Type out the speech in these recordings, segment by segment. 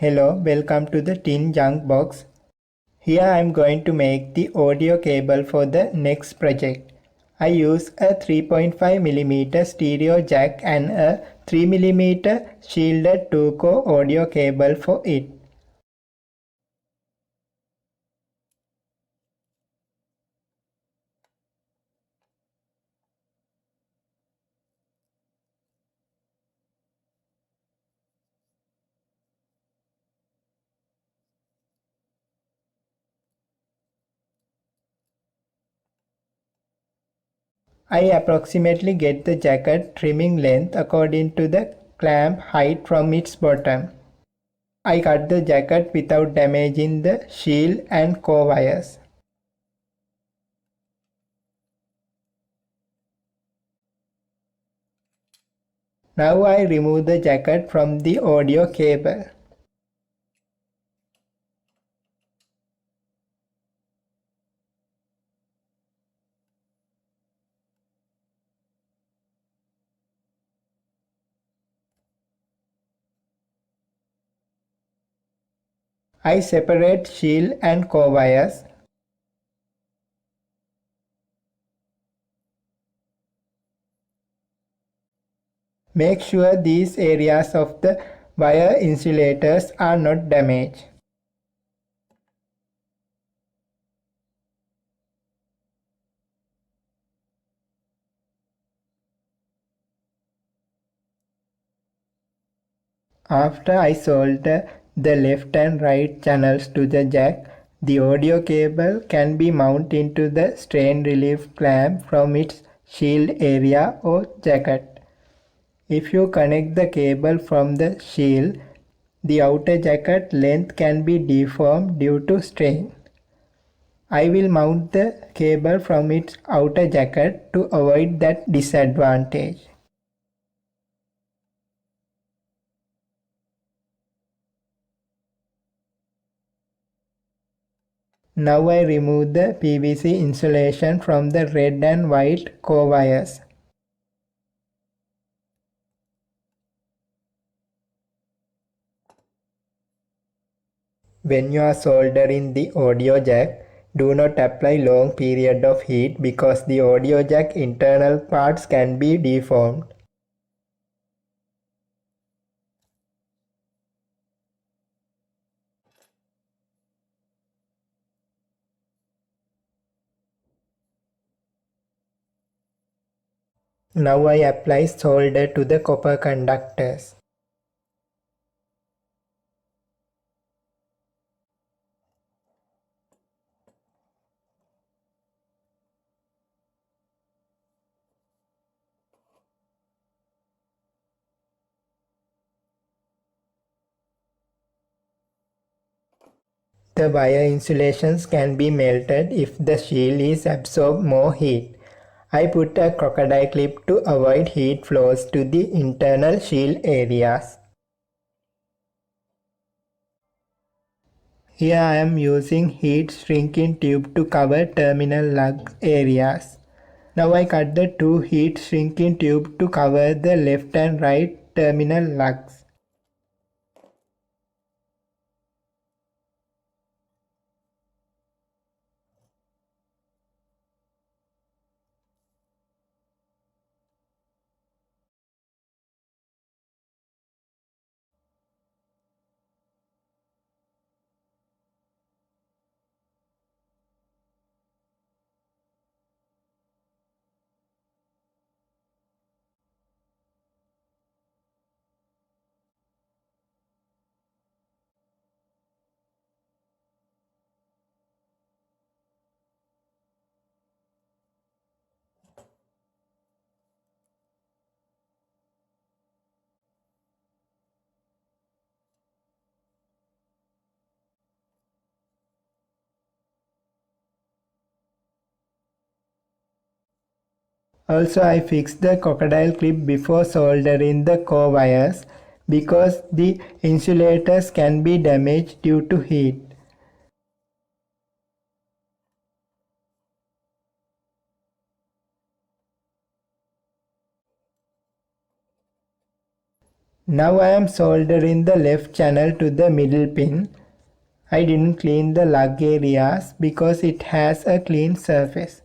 Hello, welcome to the TinJunkBox. Here I am going to make the audio cable for the next project. I use a 3.5mm stereo jack and a 3mm shielded 2-core audio cable for it. I approximately get the jacket trimming length according to the clamp height from its bottom. I cut the jacket without damaging the shield and core wires. Now I remove the jacket from the audio cable. I separate shield and core wires. Make sure these areas of the wire insulators are not damaged. After I solder the left and right channels to the jack, the audio cable can be mounted into the strain relief clamp from its shield area or jacket. If you connect the cable from the shield, the outer jacket length can be deformed due to strain. I will mount the cable from its outer jacket to avoid that disadvantage. Now I remove the PVC insulation from the red and white core wires. When you are soldering the audio jack, do not apply long period of heat because the audio jack internal parts can be deformed. Now I apply solder to the copper conductors. The wire insulations can be melted if the shield is absorb more heat. I put a crocodile clip to avoid heat flows to the internal shield areas. Here I am using heat shrinking tube to cover terminal lug areas. Now I cut the two heat shrinking tube to cover the left and right terminal lugs. Also I fixed the crocodile clip before soldering the core wires because the insulators can be damaged due to heat. Now I am soldering the left channel to the middle pin. I didn't clean the lug areas because it has a clean surface.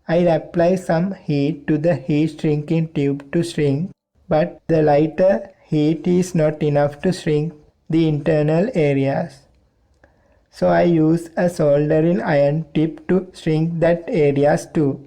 I apply some heat to the heat shrinking tube to shrink, but the lighter heat is not enough to shrink the internal areas. So I use a soldering iron tip to shrink that areas too.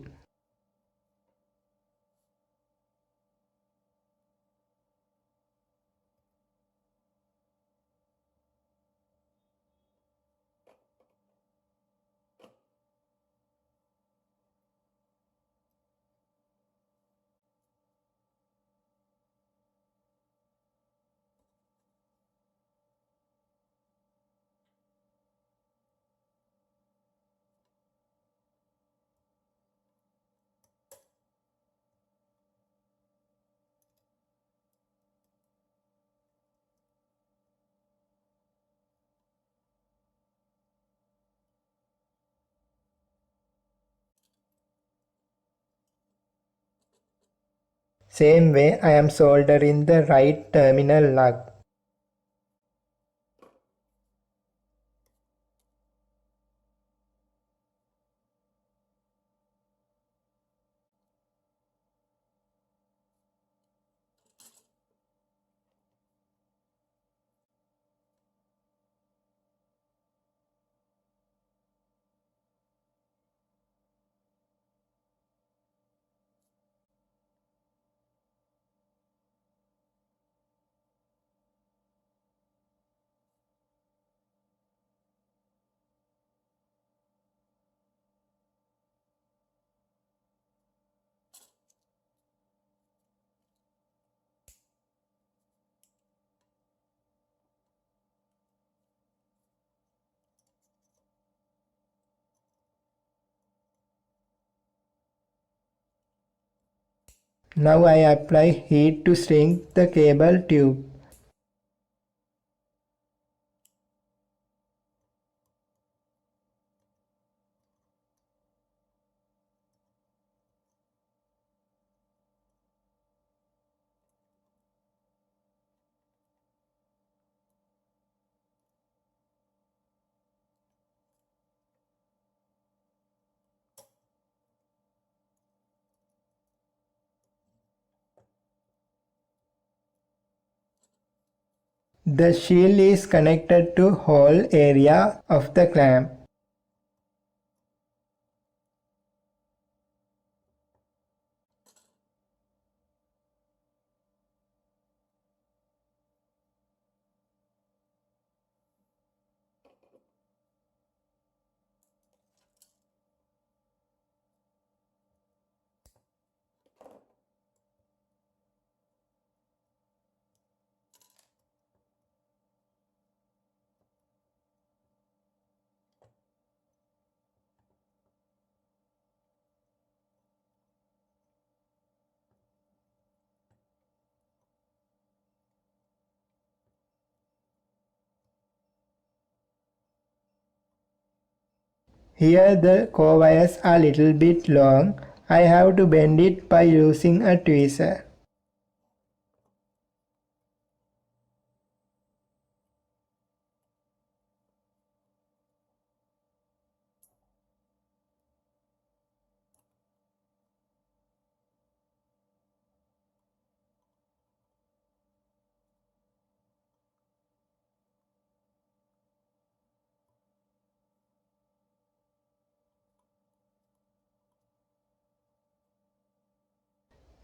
Same way I am soldering the right terminal lug. Now I apply heat to shrink the cable tube. The shield is connected to whole area of the clamp. Here the core wires are little bit long. I have to bend it by using a tweezer.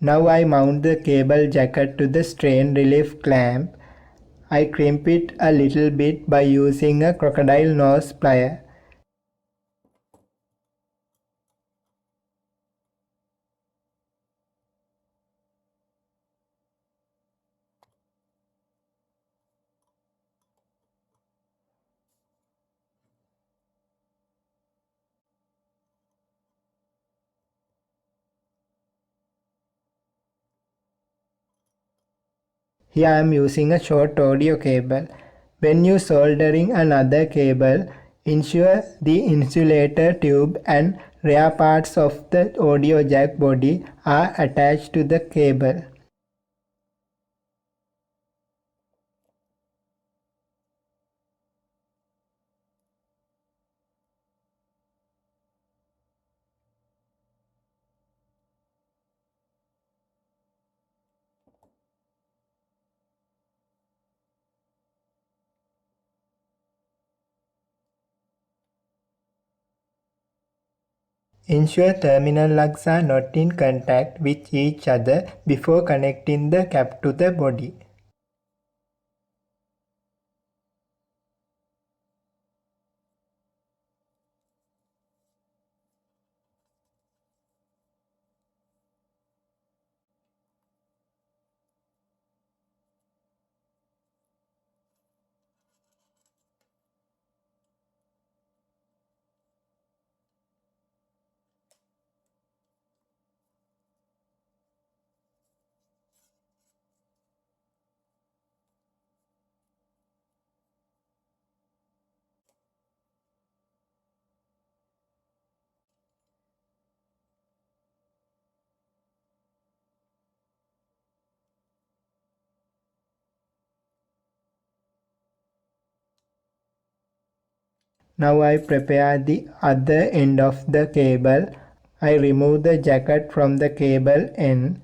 Now I mount the cable jacket to the strain relief clamp. I crimp it a little bit by using a crocodile nose plier. Here I am using a short audio cable. When you soldering another cable, ensure the insulator tube and rear parts of the audio jack body are attached to the cable. Ensure terminal lugs are not in contact with each other before connecting the cap to the body. Now I prepare the other end of the cable. I remove the jacket from the cable end.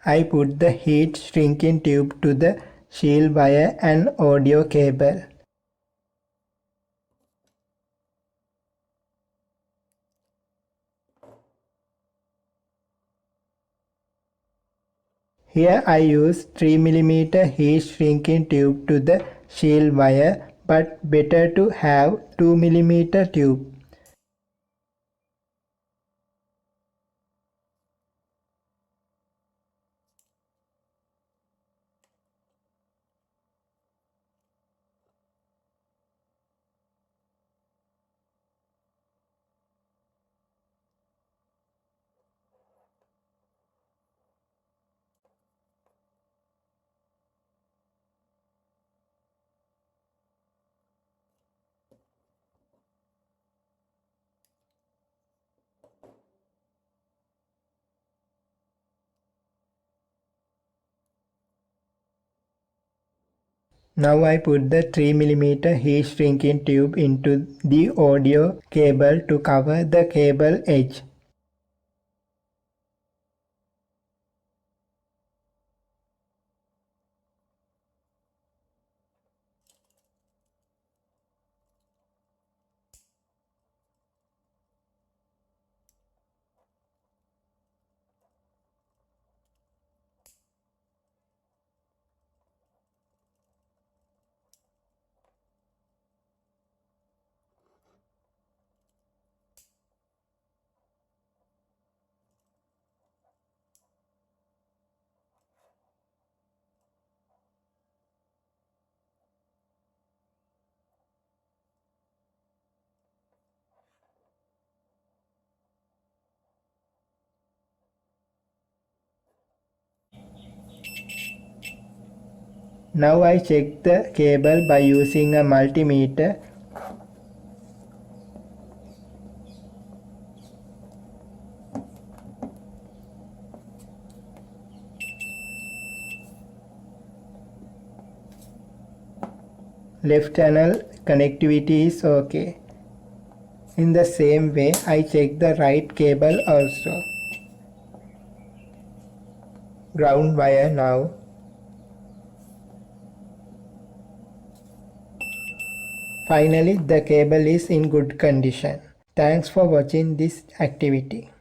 I put the heat shrinking tube to the shield wire and audio cable. Here I use 3mm heat shrinking tube to the shield wire, but better to have 2mm tube. Now I put the 3mm heat shrinking tube into the audio cable to cover the cable edge. Now I check the cable by using a multimeter. Left channel connectivity is okay. In the same way, I check the right cable also. Ground wire now. Finally, the cable is in good condition. Thanks for watching this activity.